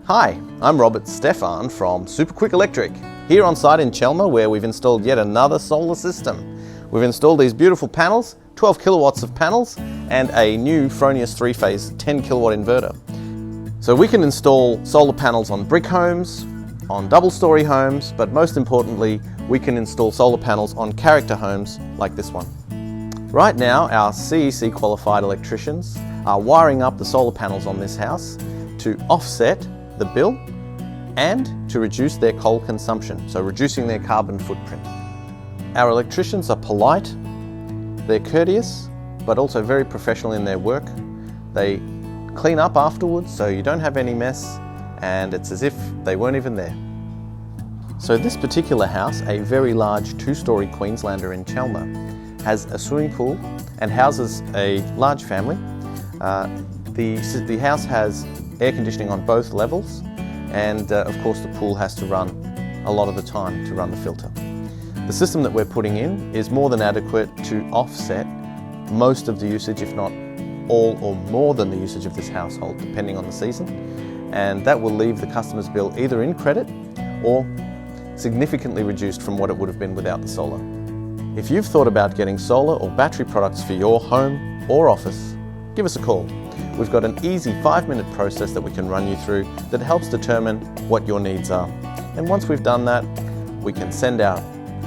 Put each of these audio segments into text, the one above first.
Hi, I'm Robert Stefan from Super Quick Electric, here on site in Chelmer where we've installed yet another solar system. We've installed these beautiful panels, 12 kilowatts of panels, and a new Fronius 3-phase 10 kilowatt inverter. So we can install solar panels on brick homes, on double-story homes, but most importantly, we can install solar panels on character homes like this one. Right now, our CEC qualified electricians are wiring up the solar panels on this house to offset the bill and to reduce their coal consumption, so reducing their carbon footprint. Our electricians are polite, they're courteous, but also very professional in their work. They clean up afterwards so you don't have any mess, and it's as if they weren't even there. So this particular house, a very large 2-story Queenslander in Chelmer, has a swimming pool and houses a large family. The house has air conditioning on both levels, and of course the pool has to run a lot of the time to run the filter. The system that we're putting in is more than adequate to offset most of the usage, if not all or more than the usage of this household, depending on the season, and that will leave the customer's bill either in credit or significantly reduced from what it would have been without the solar. If you've thought about getting solar or battery products for your home or office, give us a call. We've got an easy 5-minute process that we can run you through that helps determine what your needs are. And once we've done that, we can send out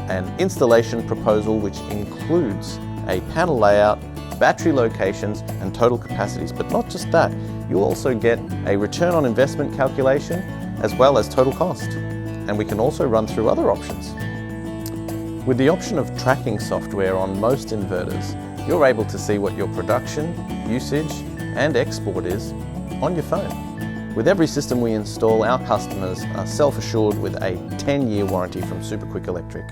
an installation proposal which includes a panel layout, battery locations and total capacities. But not just that, you'll also get a return on investment calculation as well as total cost. And we can also run through other options. With the option of tracking software on most inverters, you're able to see what your production, usage and export is on your phone. With every system we install, our customers are self-assured with a 10-year warranty from Super Quick Electric.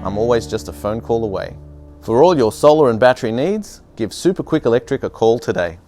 I'm always just a phone call away. For all your solar and battery needs, give Super Quick Electric a call today.